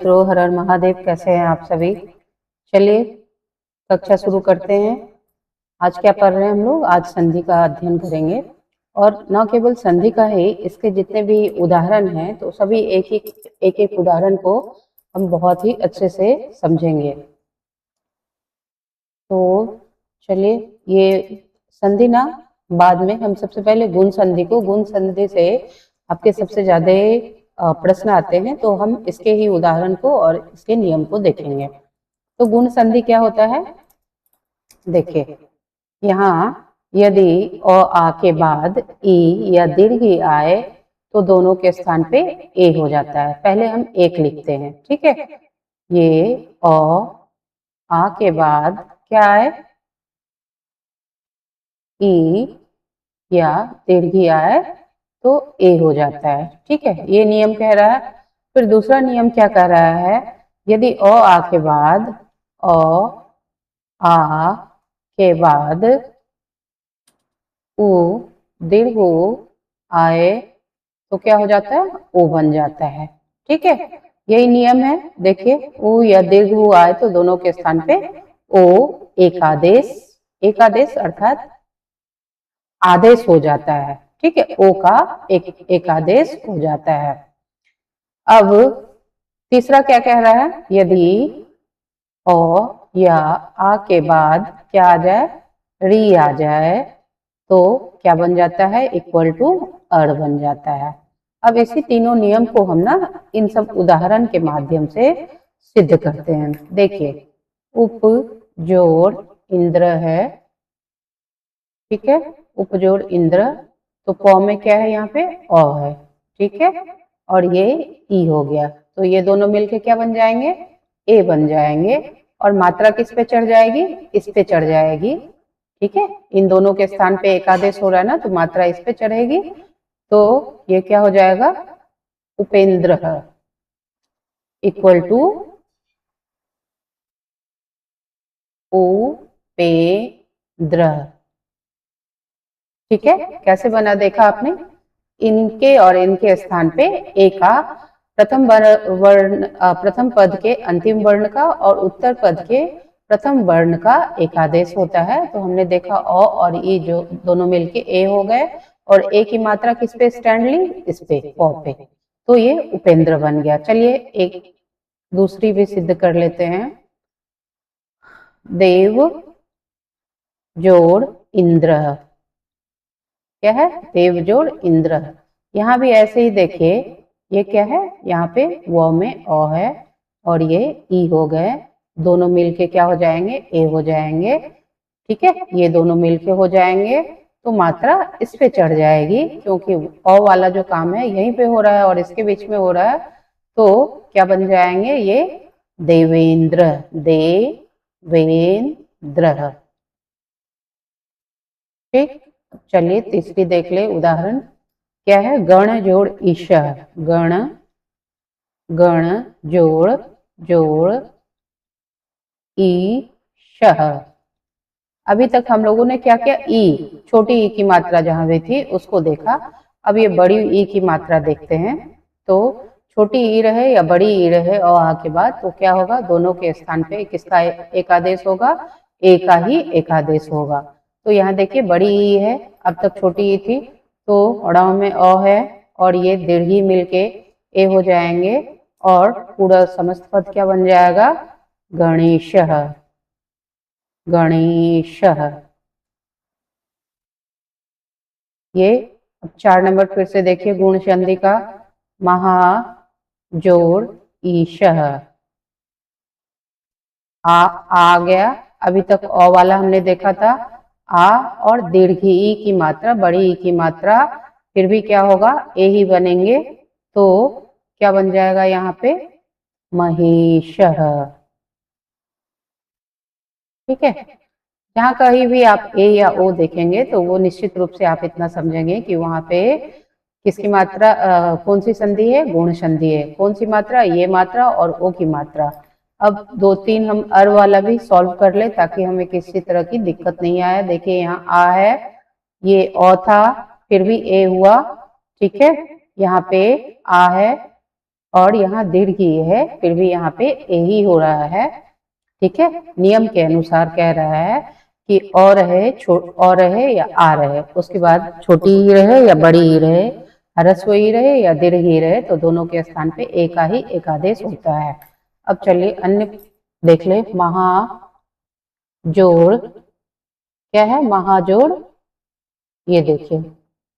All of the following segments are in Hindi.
मित्रों, हर हर महादेव। कैसे हैं आप सभी? चलिए कक्षा शुरू करते हैं। आज क्या पढ़ रहे हैं हम लोग? आज संधि का अध्ययन करेंगे और न केवल संधि का ही, इसके जितने भी उदाहरण हैं तो सभी एक एक उदाहरण को हम बहुत ही अच्छे से समझेंगे। तो चलिए, ये संधि ना बाद में, हम सबसे पहले गुण संधि से आपके सबसे ज्यादा प्रश्न आते हैं, तो हम इसके ही उदाहरण को और इसके नियम को देखेंगे। तो गुण संधि क्या होता है? देखिए, यहाँ यदि अ आ के बाद ई या दीर्घ ई आए तो दोनों के स्थान पे ए हो जाता है। पहले हम एक लिखते हैं, ठीक है। ये अ आ के बाद क्या आए? ई या दीर्घ ई आए तो ए हो जाता है, ठीक है। ये नियम कह रहा है। फिर दूसरा नियम क्या कह रहा है? यदि अ आ के बाद अ आ के बाद उ दीर्घ उ आए तो क्या हो जाता है? ओ बन जाता है, ठीक है। यही नियम है। देखिए, उ या दीर्घ उ आए तो दोनों के स्थान पे ओ एक आदेश अर्थात आदेश हो जाता है, ठीक है। ओ का एक आदेश हो जाता है। अब तीसरा क्या कह रहा है? यदि ओ या आ के बाद क्या आ जाए? री आ जाए तो क्या बन जाता है? इक्वल टू अड़ बन जाता है। अब इसी तीनों नियम को हम ना इन सब उदाहरण के माध्यम से सिद्ध करते हैं। देखिए, उप जोड़ इंद्र है, ठीक है। उप जोड़ इंद्र, तो प में क्या है? यहाँ पे अ है, ठीक है। और ये ई हो गया, तो ये दोनों मिलके क्या बन जाएंगे? ए बन जाएंगे। और मात्रा किस पे चढ़ जाएगी? इस पे चढ़ जाएगी, ठीक है। इन दोनों के स्थान पे एकादेश हो रहा है ना, तो मात्रा इस पे चढ़ेगी, तो ये क्या हो जाएगा? उपेंद्र इक्वल टू उपेंद्र, ठीक है। कैसे बना देखा आपने? इनके और इनके स्थान पे ए का प्रथम पद के अंतिम वर्ण का और उत्तर पद के प्रथम वर्ण का एक आदेश होता है। तो हमने देखा अ और ई जो दोनों मिलके ए हो गए, और ए की मात्रा किस पे स्टैंड ली? इस पे, प पे, तो ये उपेंद्र बन गया। चलिए एक दूसरी भी सिद्ध कर लेते हैं। देव जोड़ इंद्र, क्या है? देव जोड़ इंद्र। यहाँ भी ऐसे ही देखिए, ये क्या है? यहाँ पे व में अ है और ये ई हो गए, दोनों मिलके क्या हो जाएंगे? ए हो जाएंगे, ठीक है। ये दोनों मिलके हो जाएंगे तो मात्रा इस पे चढ़ जाएगी, क्योंकि अ वाला जो काम है यहीं पे हो रहा है और इसके बीच में हो रहा है, तो क्या बन जाएंगे? ये देवेंद्र, देवेंद्र, ठीक। चलिए तीसरी देख ले उदाहरण। क्या है? गण जोड़ ईशा, गण जोड़ ईशः। अभी तक हम लोगों ने क्या किया? ई, छोटी ई की मात्रा जहां हुई थी उसको देखा। अब ये बड़ी ई की मात्रा देखते हैं। तो छोटी ई रहे या बड़ी ई रहे और आ के बाद, तो क्या होगा? दोनों के स्थान पे किसका एक आदेश होगा? ए का ही एक आदेश होगा। तो यहाँ देखिए, बड़ी ई है, अब तक छोटी ई थी, तो अड़ा में अ है और ये दीर्घी मिलके ए हो जाएंगे, और पूरा समस्त पद क्या बन जाएगा? गणेशः, गणेशः। ये अब 4 नंबर फिर से देखिए, गुण संधि का। महा जोड़ ईशः, आ गया। अभी तक अ वाला हमने देखा था, आ और दीर्घी ई की मात्रा, बड़ी ई की मात्रा, फिर भी क्या होगा? ए ही बनेंगे, तो क्या बन जाएगा यहाँ पे? महेशः, ठीक है। जहाँ कहीं भी आप ए या ओ देखेंगे तो वो निश्चित रूप से आप इतना समझेंगे कि वहां पे किसकी मात्रा, कौन सी संधि है? गुण संधि है। कौन सी मात्रा? ये मात्रा और ओ की मात्रा। अब 2-3 हम अर वाला भी सॉल्व कर ले, ताकि हमें किसी तरह की दिक्कत नहीं आए। देखिए, यहाँ आ है, ये ओ था, फिर भी ए हुआ, ठीक है। यहाँ पे आ है, और यहाँ दीर्घ ई है, फिर भी यहाँ पे ए ही हो रहा है। ठीक है, नियम के अनुसार कह रहा है कि और रहे और रहे या आ रहे, उसके बाद छोटी ही रहे या बड़ी ही रहे, ह्रस्व ही रहे या दीर्घ ही रहे, तो दोनों के स्थान पे एक का ही एकादेश होता है। अब चलिए अन्य देख ले। महाजोड़ क्या है? महाजोड़, ये देखिए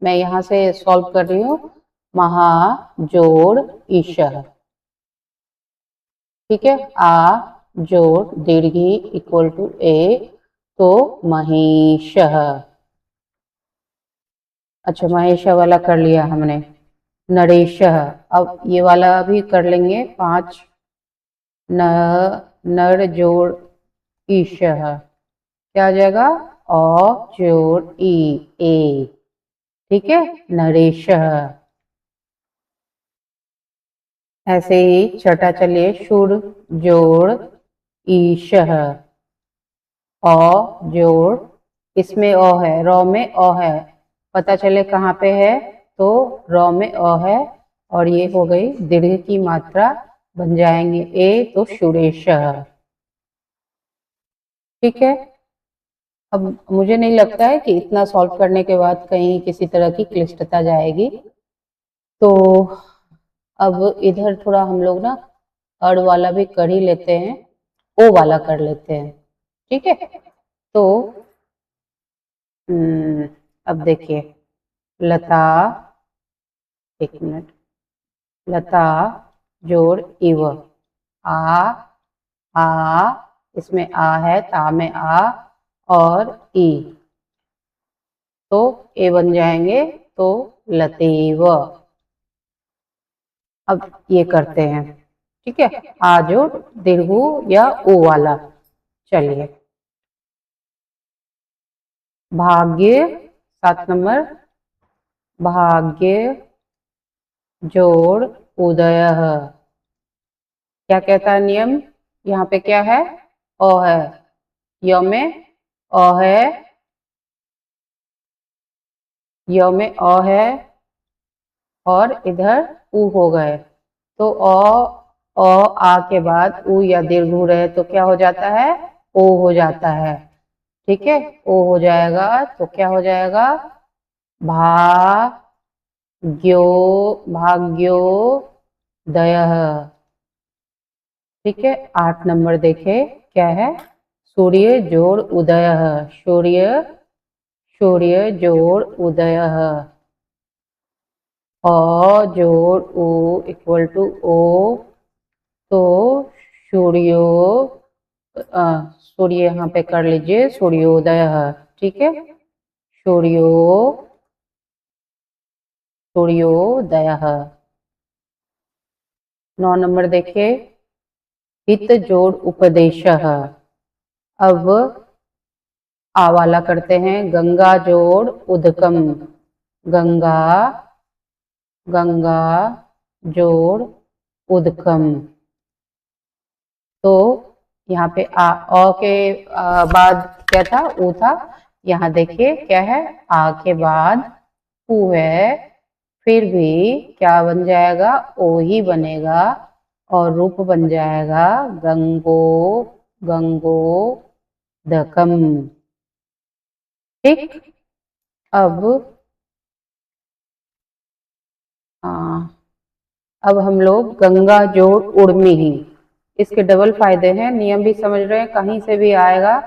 मैं यहाँ से सॉल्व कर रही हूँ। महाजोड़ ईशः, ठीक है, आ जोड़ दीर्घी इक्वल टू ए, तो महिषः। अच्छा, महिषः वाला कर लिया हमने। नरेशः, अब ये वाला भी कर लेंगे। 5 न नर जोड़ ईशः, क्या आ जाएगा? अ जोड़ ई, ए, ठीक है, नरेशः। ऐसे ही छठा चलिए, शुर जोड़ ईशः, अ जोड़, इसमें अ है, र में अ है, पता चले कहाँ पे है, तो र में अ है, और ये हो गई दीर्घ की मात्रा, बन जाएंगे ए, तो शुरेशः। ठीक है, अब मुझे नहीं लगता है कि इतना सॉल्व करने के बाद कहीं किसी तरह की क्लिष्टता जाएगी। तो अब इधर थोड़ा हम लोग ना अड़ वाला भी कर ही लेते हैं, ओ वाला कर लेते हैं। ठीक है, तो अब देखिए, लता, एक मिनट, लता जोड़ इव, आ, इसमें आ है, ता में आ और ई, तो ए बन जाएंगे, तो लतेव। अब ये करते हैं, ठीक है, आ जोड़ दीर्घ या ओ वाला। चलिए, भाग्य 7 नंबर, भाग्य जोड़ उदय, क्या कहता है नियम? यहाँ पे क्या है? अ है, य में अ है, य में अ है, और इधर उ हो गए, तो आ के बाद उ या दीर्घ रहे तो क्या हो जाता है? ओ हो जाता है। ठीक है, ओ हो जाएगा, तो क्या हो जाएगा? भाग्यो, भाग्यो दयः। ठीक है, 8 नंबर देखे क्या है? सूर्य जोड़ उदय, सूर्य, सूर्य जोड़ उदय, अ जोड़ उ इक्वल टू ओ, तो सूर्यो, सूर्य यहाँ पे कर लीजिए सूर्योदय। ठीक है, सूर्यो, सूर्योदय। 9 नंबर देखिए, हित जोड़ उपदेशः। अब आ वाला करते हैं, गंगा जोड़ उदकम, गंगा, गंगा जोड़ उदकम, तो यहाँ पे अ के बाद क्या था? ऊ था। यहाँ देखिए क्या है? आ के बाद ऊ है, फिर भी क्या बन जाएगा? ओ ही बनेगा, और रूप बन जाएगा गंगो, गंगो दकम। ठीक, अब अब हम लोग गंगा जोड़ उर्मी ही, इसके डबल फायदे हैं, नियम भी समझ रहे हैं, कहीं से भी आएगा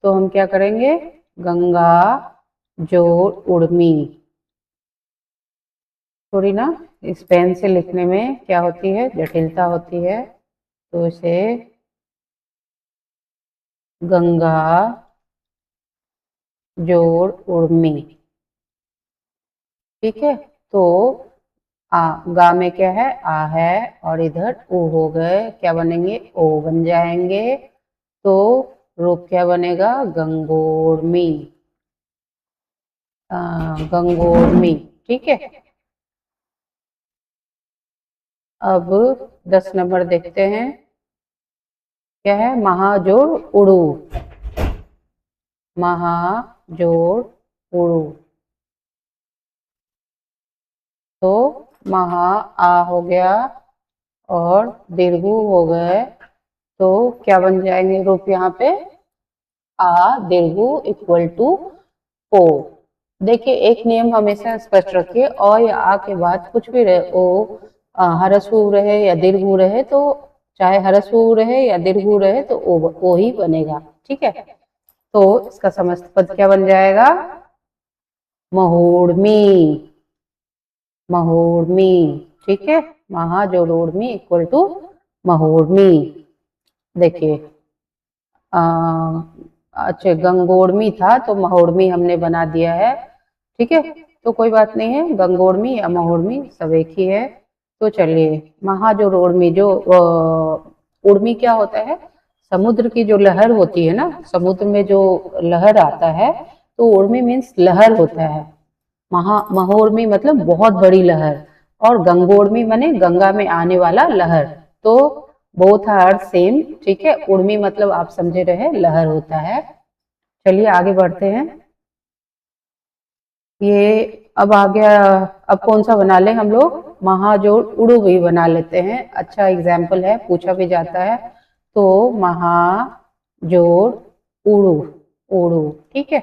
तो हम क्या करेंगे? गंगा जोड़ उर्मी। थोड़ी ना इस पेन से लिखने में क्या होती है? जटिलता होती है, तो इसे गंगा जोड़ उर्मी। ठीक है, तो गा में क्या है? आ है, और इधर ऊ हो गए, क्या बनेंगे? ओ बन जाएंगे, तो रूप क्या बनेगा? गंगोर्मी, गंगोर्मी। ठीक है, अब 10 नंबर देखते हैं, क्या है? महाजोड़ उड़ू, महाजोड़ उड़ू, तो महा आ हो गया, और दीर्घु हो गए तो क्या बन जाएंगे रूप यहाँ पे? आ दीर्घु इक्वल टू ओ। देखिए एक नियम हमेशा स्पष्ट रखिए, अ या आ के बाद कुछ भी रहे, ओ ह्रस्व रहे या दीर्घ रहे, तो चाहे ह्रस्व रहे या दीर्घ रहे तो ओ ही बनेगा। ठीक है, तो इसका समस्त पद क्या बन जाएगा? महोर्मी। महोर्मी। ठीक है, महाजोड़ोर्मी इक्वल टू महोर्मी। देखिए अच्छा गंगोर्मी था तो महोर्मी हमने बना दिया है। ठीक है, तो कोई बात नहीं है, गंगोर्मी या महोर्मी सब एक ही है। तो चलिए महाजोड़ोर्मी, जो उर्मी क्या होता है? समुद्र की जो लहर होती है ना, समुद्र में जो लहर आता है तो उर्मी मीन्स लहर होता है। महोर्मी मतलब बहुत बड़ी लहर, और गंगोर्मी माने गंगा में आने वाला लहर। तो बोथ आर सेम। ठीक है, उर्मी मतलब आप समझे रहे लहर होता है। चलिए आगे बढ़ते हैं। ये अब आ गया, अब कौन सा बना ले हम लोग? महाजोड़ उड़ू भी बना लेते हैं, अच्छा एग्जाम्पल है, पूछा भी जाता है। तो महाजोड़ उड़ू, उड़ू। ठीक है,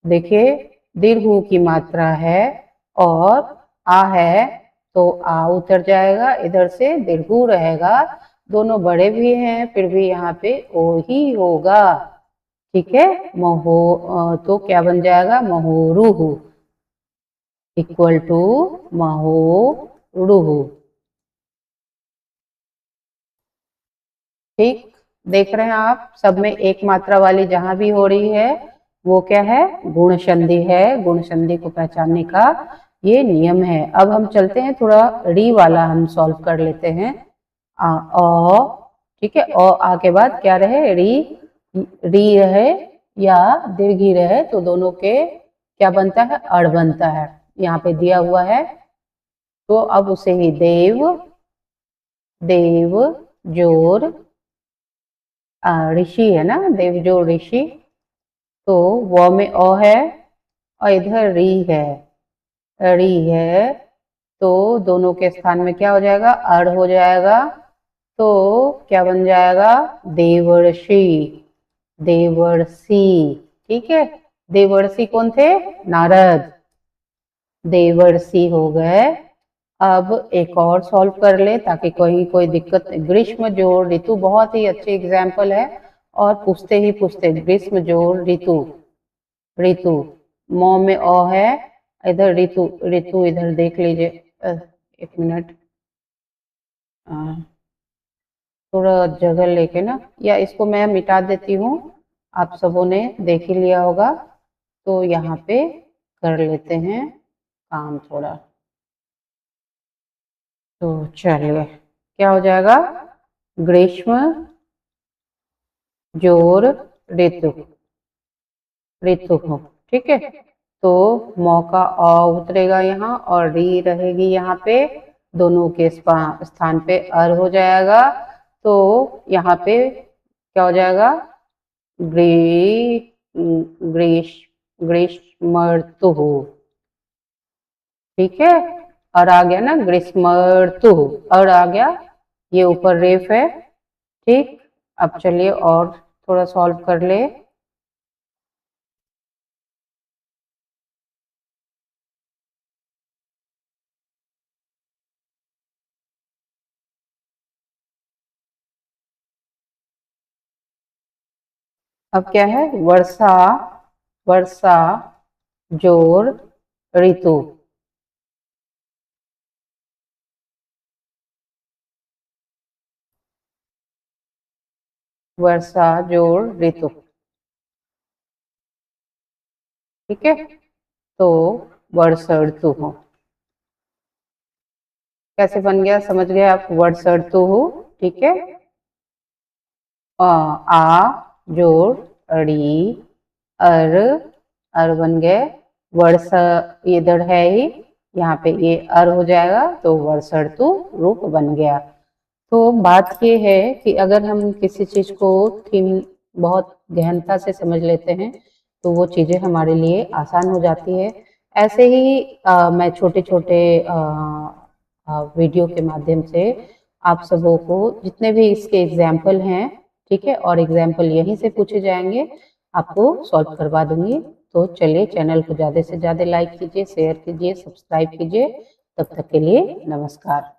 देखिए दीर्घ ऊ की मात्रा है और आ है, तो आ उतर जाएगा, इधर से दीर्घ ऊ रहेगा। दोनों बड़े भी हैं फिर भी यहाँ पे ओ ही होगा। ठीक है, तो क्या बन जाएगा? महोरुहु इक्वल टू महोरुहु। ठीक, देख रहे हैं आप, सब में एक मात्रा वाली जहां भी हो रही है वो क्या है? गुण संधि है। गुण संधि को पहचानने का ये नियम है। अब हम चलते हैं थोड़ा री वाला हम सॉल्व कर लेते हैं। ठीक है, आ के बाद क्या रहे? री, री रहे या दीर्घी रहे तो दोनों के क्या बनता है? अड़ बनता है, यहाँ पे दिया हुआ है। तो अब उसे ही देव, देव जोर ऋषि है ना, देव जोर ऋषि, तो वो में ओ है और इधर री है, री है, तो दोनों के स्थान में क्या हो जाएगा? अड़ हो जाएगा। तो क्या बन जाएगा? देवर्षि, देवर्षि। ठीक है, देवर्षि कौन थे? नारद, देवर्षि हो गए। अब एक और सॉल्व कर ले ताकि कहीं कोई दिक्कत। ग्रीष्म जोड़ ऋतु बहुत ही अच्छे एग्जाम्पल है, और पूछते ही पूछते ग्रीष्म जोड़ ऋतु, ऋतु मौ में ओ है, इधर ऋतु, ऋतु इधर देख लीजिए। एक मिनट, थोड़ा जगह लेके ना, या इसको मैं मिटा देती हूँ, आप सबों ने देख ही लिया होगा। तो यहाँ पे कर लेते हैं काम थोड़ा। तो चलिए क्या हो जाएगा? ग्रीष्म जोर ऋतु, ऋतु हो। ठीक है, तो मौका अ उतरेगा यहाँ और री रहेगी यहाँ पे, दोनों के स्थान पे अर हो जाएगा। तो यहाँ पे क्या हो जाएगा? ग्री ग्रीष ग्रीष्मर्तु। ठीक है, और आ गया ना ग्रीष्मर्तु, और आ गया, ये ऊपर रेफ है। ठीक, अब चलिए और थोड़ा सॉल्व कर ले। अब क्या है? वर्षा, वर्षा जोर ऋतु, वर्षा जोड़ ऋतु। ठीक है, तो वर्षा ऋतु हो। कैसे बन गया समझ गए आप? वर्षा ऋतु हो। ठीक है, आ जोड़ अड़ी, अर बन गए। वर्षा इधर है ही, यहाँ पे ये अर हो जाएगा, तो वर्षा ऋतु रूप बन गया। तो बात ये है कि अगर हम किसी चीज को थीम बहुत गहनता से समझ लेते हैं तो वो चीजें हमारे लिए आसान हो जाती है। ऐसे ही मैं छोटे छोटे वीडियो के माध्यम से आप सबों को जितने भी इसके एग्जाम्पल हैं, ठीक है, और एग्जाम्पल यहीं से पूछे जाएंगे, आपको सॉल्व करवा दूंगी। तो चलिए चैनल को ज़्यादा से ज़्यादा लाइक कीजिए, शेयर कीजिए, सब्सक्राइब कीजिए। तब तक के लिए नमस्कार।